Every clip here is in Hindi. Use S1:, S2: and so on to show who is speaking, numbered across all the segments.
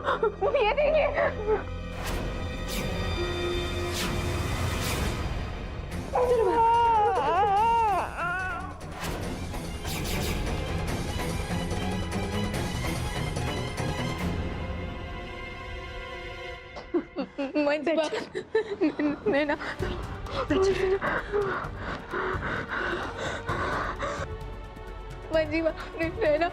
S1: ये देखिए। मंजिमा, नैना, मंजिमा, नैना,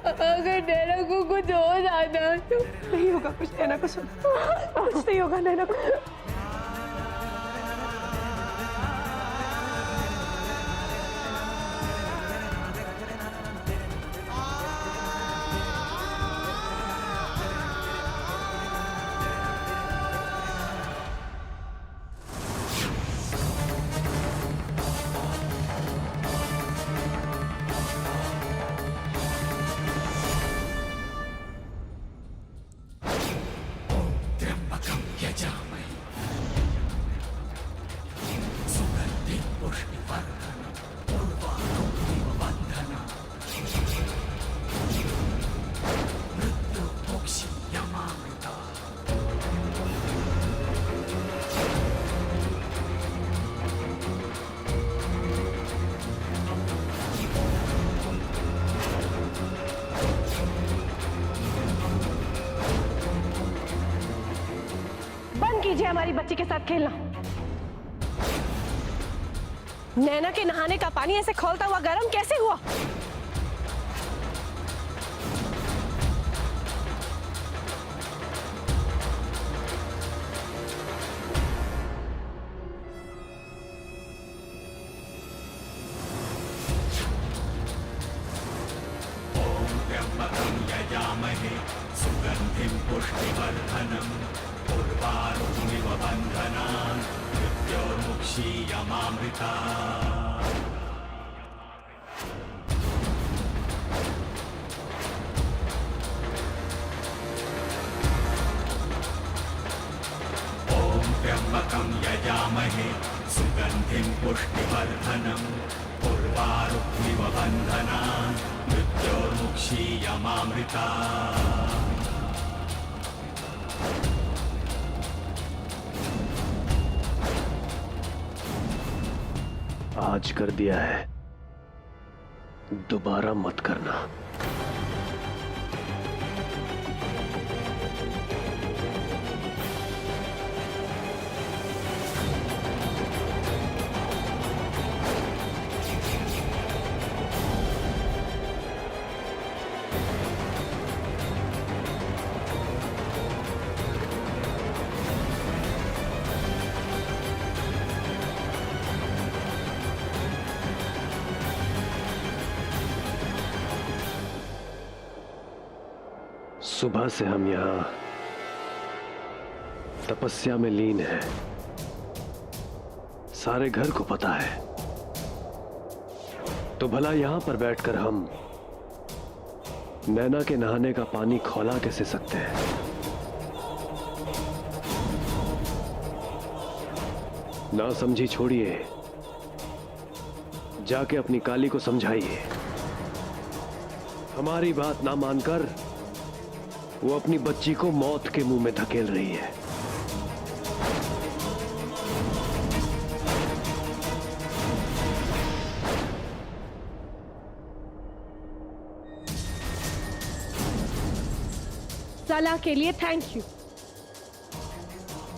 S1: अगर नैना को कुछ हो जाता तो
S2: नहीं होगा कुछ, नैना को सुन, कुछ नहीं होगा नैना को। कीजिए हमारी बच्ची के साथ खेलना। नैना के नहाने का पानी ऐसे खौलता हुआ गर्म कैसे हुआ?
S3: सुगंधिं पुष्टिवर्धनम् उर्वारुकमिव बन्धनान् मृत्योर्मुक्षीयमामृता। ॐ त्र्यम्बकं यजामहे सुगन्धिं पुष्टिवर्धनम् उर्वारुकमिव बन्धनान् मृत्योर्मुक्षीयमामृता।
S4: आज कर दिया है, दोबारा मत करना। सुबह से हम यहां तपस्या में लीन हैं। सारे घर को पता है, तो भला यहां पर बैठकर हम नैना के नहाने का पानी खौला कैसे सकते हैं? ना समझी छोड़िए, जाके अपनी काली को समझाइए। हमारी बात ना मानकर वो अपनी बच्ची को मौत के मुंह में धकेल रही है।
S2: सलाह के लिए थैंक यू,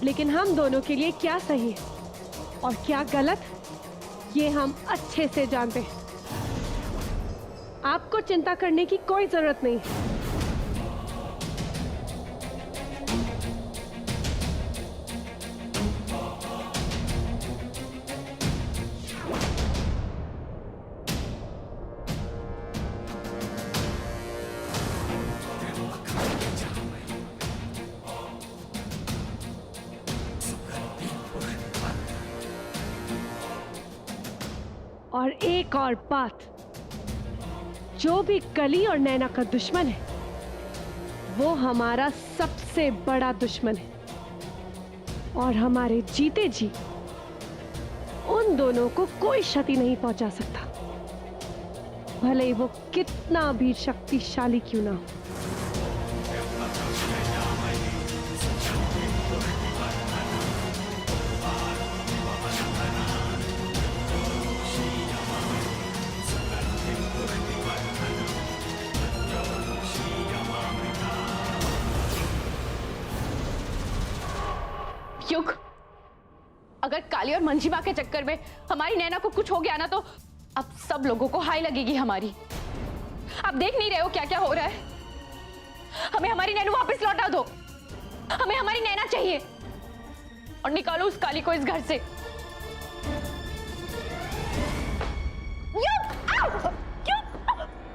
S2: लेकिन हम दोनों के लिए क्या सही है और क्या गलत, ये हम अच्छे से जानते हैं। आपको चिंता करने की कोई जरूरत नहीं। और एक और बात, जो भी कली और नैना का दुश्मन है वो हमारा सबसे बड़ा दुश्मन है, और हमारे जीते जी उन दोनों को कोई क्षति नहीं पहुंचा सकता, भले ही वो कितना भी शक्तिशाली क्यों ना हो।
S1: काली और मंजीबा के चक्कर में हमारी नैना को कुछ हो गया ना तो अब सब लोगों को हाय लगेगी हमारी। आप देख नहीं रहे हो क्या क्या हो रहा है? हमें हमारी नैनू वापस लौटा दो। हमें हमारी नैना चाहिए और निकालो उस काली को इस घर से।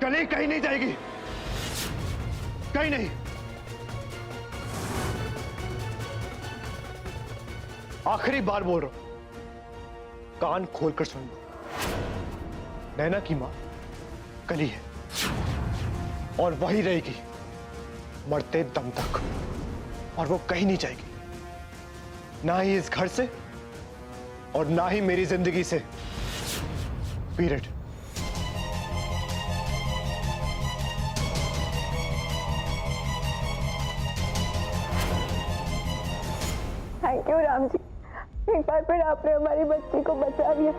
S4: कली कहीं नहीं जाएगी, कहीं नहीं। आखिरी बार बोल रहा हूं, कान खोलकर सुन लो। नैना की मां कली है और वही रहेगी मरते दम तक, और वो कहीं नहीं जाएगी, ना ही इस घर से और ना ही मेरी जिंदगी से। Period.
S1: Thank you Ram ji, एक बार फिर आपने हमारी बच्ची को बचा लिया।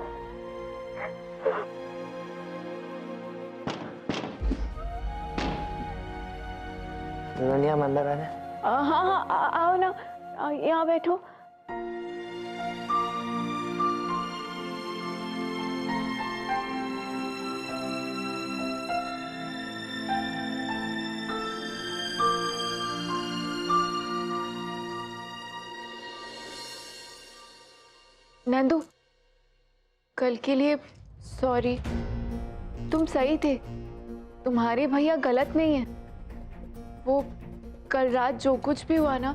S5: हम अंदर आ जाए?
S1: हाँ हाँ आओ ना, यहाँ बैठो। नंदू, कल के लिए सॉरी। तुम सही थे, तुम्हारे भैया गलत नहीं है। वो कल रात जो कुछ भी हुआ ना,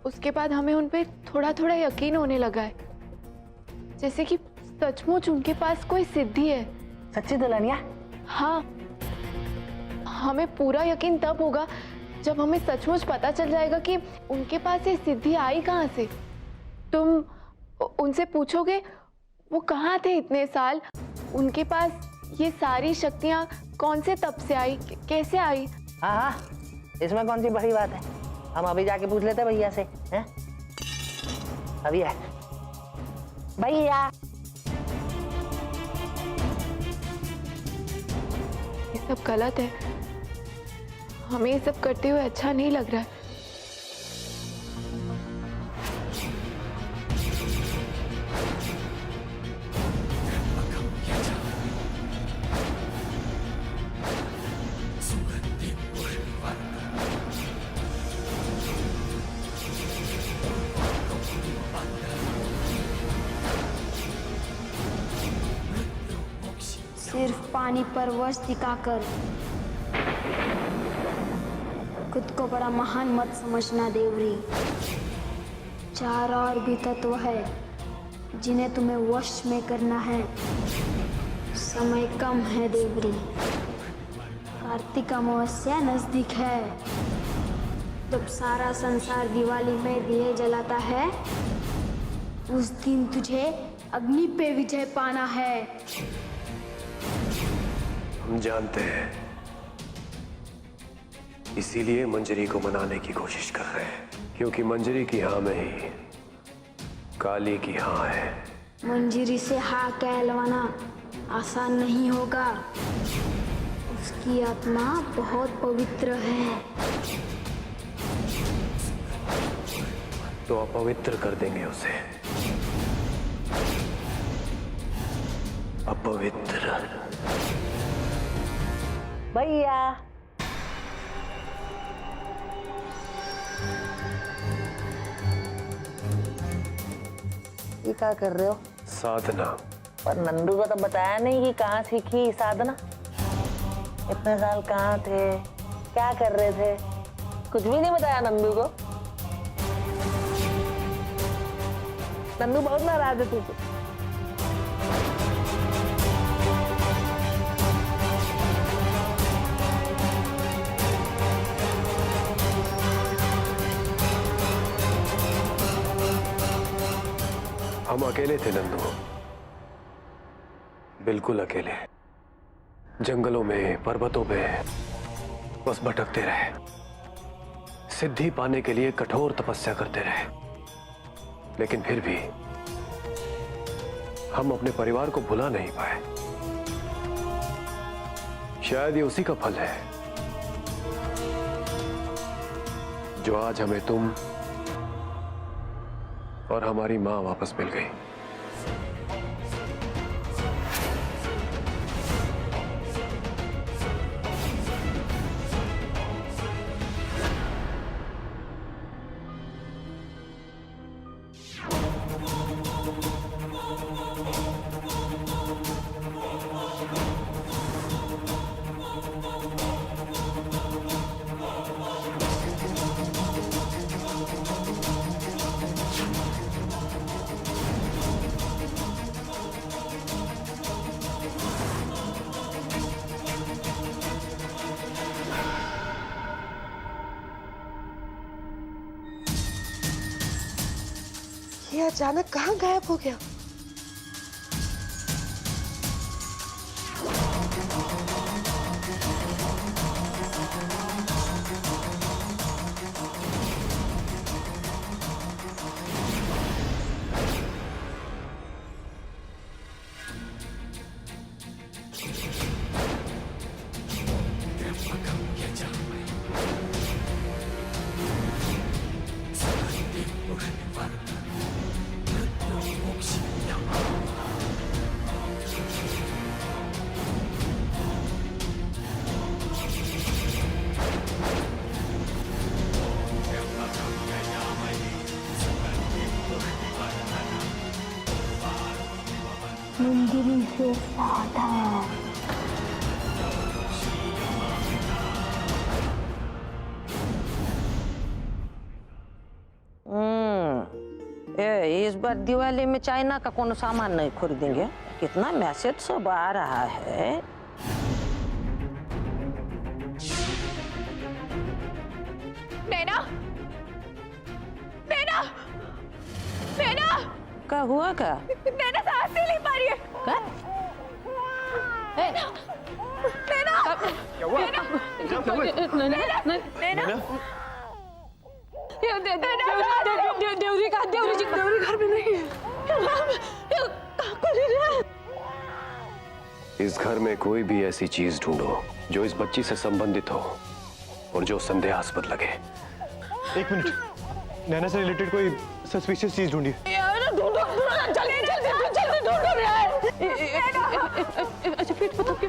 S1: उसके बाद हमें उन पे थोड़ा थोड़ा यकीन होने लगा है, जैसे कि सचमुच उनके पास कोई सिद्धि है।
S5: सच्ची दुल्हनिया?
S1: हाँ, हमें पूरा यकीन तब होगा जब हमें सचमुच पता चल जाएगा कि उनके पास ये सिद्धि आई कहाँ से। तुम उनसे पूछोगे वो कहाँ थे इतने साल, उनके पास ये सारी शक्तियाँ कौन से तब से आई, कैसे आई।
S5: हाँ हाँ, इसमें कौन सी बड़ी बात है, हम अभी जाके पूछ लेते भैया से। हैं? अभी है भैया।
S1: ये सब गलत है, हमें ये सब करते हुए अच्छा नहीं लग रहा है।
S6: सिर्फ पानी पर वश दिखाकर खुद को बड़ा महान मत समझना देवरी। चार और भी तत्व है जिन्हें तुम्हें वश में करना है। समय कम है देवरी, कार्तिक अमावस्या नजदीक है। जब सारा संसार दिवाली में दिए जलाता है, उस दिन तुझे अग्नि पे विजय पाना है।
S4: हम जानते हैं, इसीलिए मंजरी को मनाने की कोशिश कर रहे हैं, क्योंकि मंजरी की हाँ में ही काली की हाँ है।
S6: मंजरी से हाँ कहलवाना आसान नहीं होगा, उसकी आत्मा बहुत पवित्र है।
S4: तो अपवित्र कर देंगे उसे, अपवित्र।
S5: भैया ये क्या कर रहे हो?
S4: साधना।
S5: पर नंदू को तो बताया नहीं कि कहाँ सीखी साधना। इतने साल कहाँ थे, क्या कर रहे थे, कुछ भी नहीं बताया नंदू को। नंदू बहुत नाराज है तुझसे।
S4: हम अकेले थे नंदू, बिल्कुल अकेले। जंगलों में, पर्वतों में बस भटकते रहे, सिद्धि पाने के लिए कठोर तपस्या करते रहे। लेकिन फिर भी हम अपने परिवार को भुला नहीं पाए। शायद ये उसी का फल है जो आज हमें तुम
S7: और हमारी माँ वापस मिल गई।
S8: ये अचानक कहाँ गायब हो गया?
S6: मंदिर से सावधान।
S5: इस बार दिवाली में चाइना का कोनो सामान नहीं खरीदेंगे। कितना मैसेज सब आ रहा है।
S1: नैना, नैना, नैना,
S5: क्या हुआ क्या?
S1: नैना सांस नहीं ले पा रही है।
S5: क्या?
S1: नैना, नैना,
S4: क्या हुआ?
S1: नैना,
S2: देवरी घर में नहीं है।
S7: इस घर में कोई भी ऐसी चीज ढूंढो जो इस बच्ची से संबंधित हो और जो संदेहास्पद लगे।
S4: एक मिनट, नैना से रिलेटेड कोई सस्पिशियस चीज ढूंढी।
S2: अच्छा फिर बताओ कि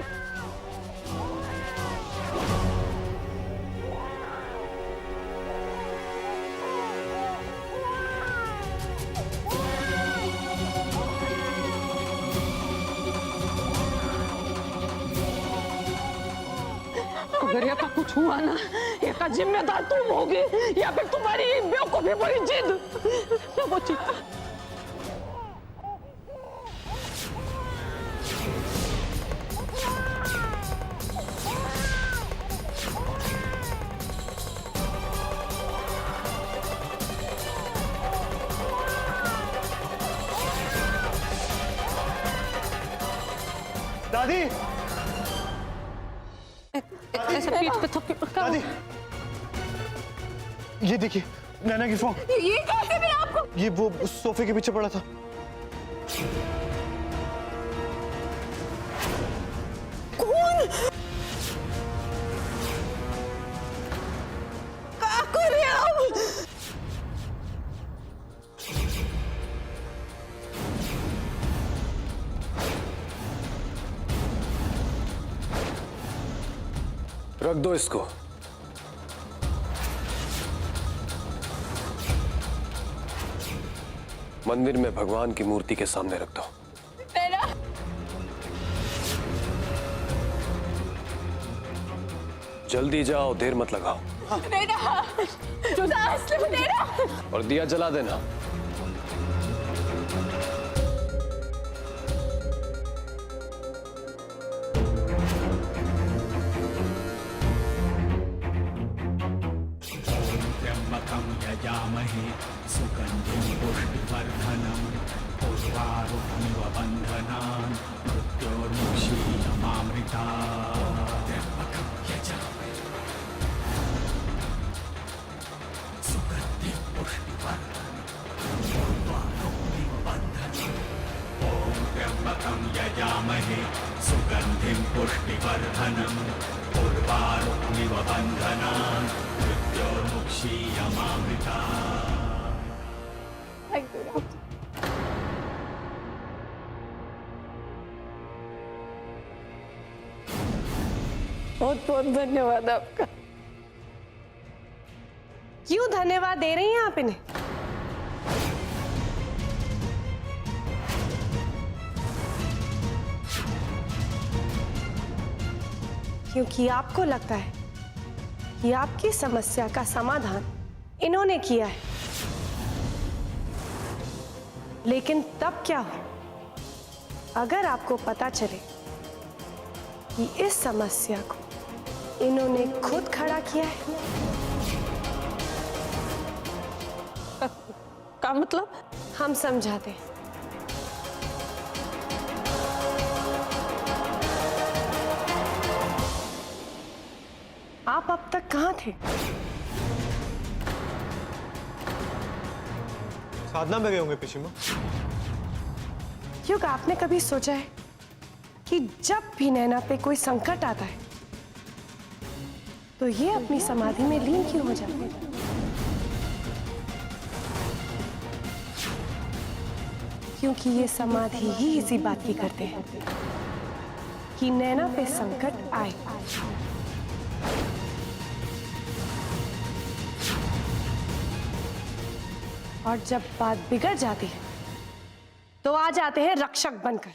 S2: अगर ये का कुछ हुआ ना, ये का जिम्मेदार तुम होगे या फिर तुम्हारी बेवकूफी बड़ी जिद। बच्ची
S4: दादी,
S2: ऐसे पीठ पे थपकी।
S4: दादी, ये देखिए नैना की फोन।
S1: ये कैसे मिला आपको?
S4: ये वो सोफे के पीछे पड़ा था।
S7: रख दो इसको। मंदिर में भगवान की मूर्ति के सामने रख दो। जल्दी जाओ, देर मत लगाओ। और दिया जला देना।
S3: त्र्यंबकं यजामहे सुगन्धिं पुष्टिवर्धनम् उर्वारुकमिव बन्धनान् मृत्योर्मुक्षीयमामृतात्। त्र्यंबकं यजामहे सुगन्धिं पुष्टिवर्धनम् उर्वारुकमिव बन्धनान्। ॐ त्र्यंबकं यजामहे सुगन्धिं पुष्टिवर्धनम् उर्वारुकमिव बन्धनान् मृत्योर्मुक्षीयमामृतात्।
S1: Thank you Ram.
S8: बहुत बहुत धन्यवाद आपका।
S2: क्यों धन्यवाद दे रही हैं आप इन्हें? क्योंकि आपको लगता है कि आपकी समस्या का समाधान इन्होंने किया है। लेकिन तब क्या हो अगर आपको पता चले कि इस समस्या को इन्होंने खुद खड़ा किया है?
S8: का मतलब?
S2: हम समझाते हैं। आप अब तक कहाँ थे?
S4: साधना में गए होंगे पिछिमा।
S2: क्योंकि आपने कभी सोचा है कि जब भी नैना पे कोई संकट आता है तो ये अपनी समाधि में लीन क्यों हो जाते हैं? क्योंकि ये समाधि ही इसी बात की करते हैं कि नैना पे संकट आए और जब बात बिगड़ जाती है तो आ जाते हैं रक्षक बनकर।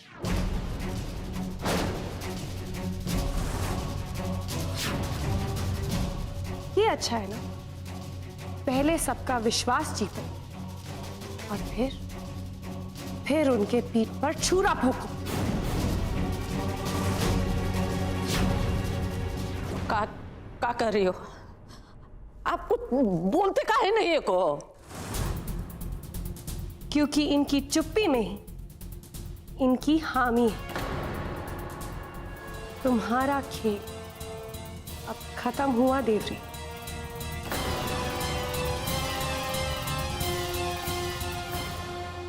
S2: ये अच्छा है ना, पहले सबका विश्वास जीतो और फिर उनके पीठ पर छुरा फूको।
S8: का कर रही हो आप? कुछ बोलते काहे नहीं है को?
S2: क्योंकि इनकी चुप्पी में ही इनकी हामी है। तुम्हारा खेल अब खत्म हुआ देवरी।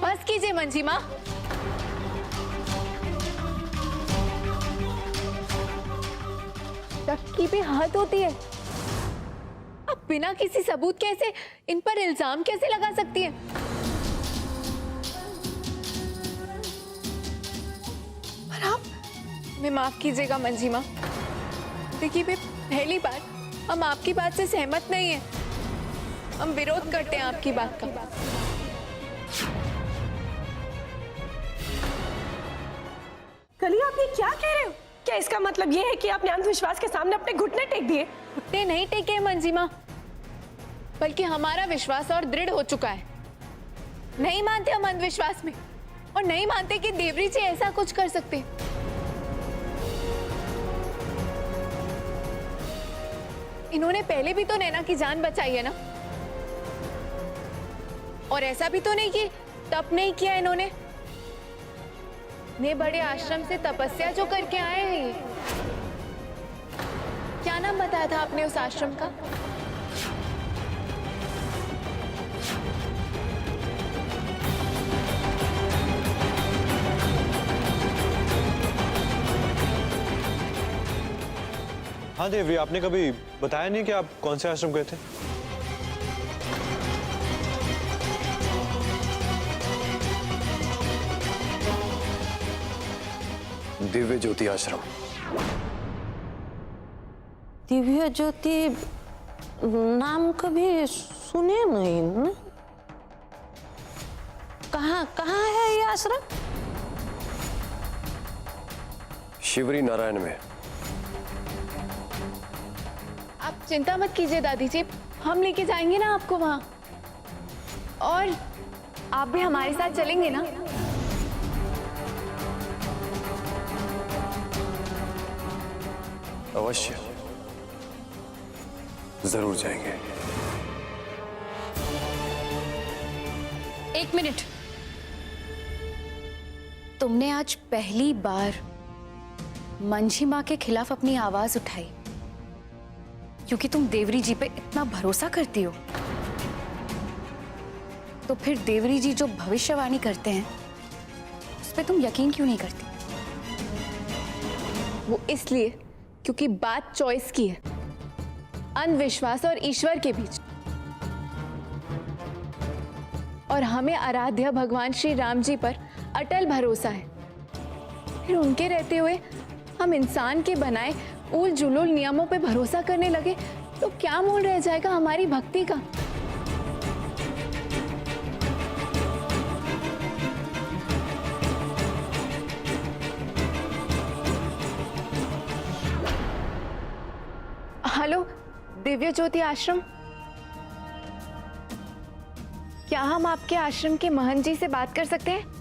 S1: बस कीजिए मंजी माँ। सबकी भी हद होती है। अब बिना किसी सबूत कैसे इन पर इल्जाम कैसे लगा सकती है? पर आप मैं माफ कीजिएगा मंजी माँ। देखिए पहली बार हम आपकी बात से सहमत नहीं है। हम विरोध करते हैं आपकी बात का।
S2: कली आप ये क्या कह रहे हो? क्या इसका मतलब ये है कि आपने अंधविश्वास के सामने अपने घुटने टेक दिए?
S1: घुटने नहीं टेके मंजी माँ, बल्कि हमारा विश्वास और दृढ़ हो चुका है। नहीं मानते हम अंधविश्वास में और नहीं मानते कि देवरी जी ऐसा कुछ कर सकते। इन्होंने पहले भी तो नैना की जान बचाई है ना, और ऐसा भी तो नहीं कि तप नहीं किया इन्होंने। ने बड़े आश्रम से तपस्या जो करके आए हैं ये। क्या नाम बताया था आपने उस आश्रम का?
S4: हाँ देवी, आपने कभी बताया नहीं कि आप कौन से आश्रम गए थे?
S7: दिव्य ज्योति आश्रम।
S5: दिव्य ज्योति नाम कभी सुने नहीं ना? कहाँ है ये आश्रम?
S7: शिवरी नारायण में।
S1: आप चिंता मत कीजिए दादी जी, हम लेके जाएंगे ना आपको वहां। और आप भी हमारे साथ चलेंगे ना?
S7: अवश्य, जरूर जाएंगे।
S9: एक मिनट, तुमने आज पहली बार मंझी माँ के खिलाफ अपनी आवाज उठाई क्योंकि तुम देवरी जी पे इतना भरोसा करती हो। तो फिर देवरी जी जो भविष्यवाणी करते हैं उस पे तुम यकीन क्यों नहीं करती?
S1: वो इसलिए क्योंकि बात चॉइस की है, अंधविश्वास और ईश्वर के बीच। और हमें आराध्य भगवान श्री राम जी पर अटल भरोसा है, फिर उनके रहते हुए हम इंसान के बनाए उल जुलूल नियमों पे भरोसा करने लगे तो क्या मोल रह जाएगा हमारी भक्ति का। हेलो, दिव्य ज्योति आश्रम, क्या हम आपके आश्रम के महंत जी से बात कर सकते हैं?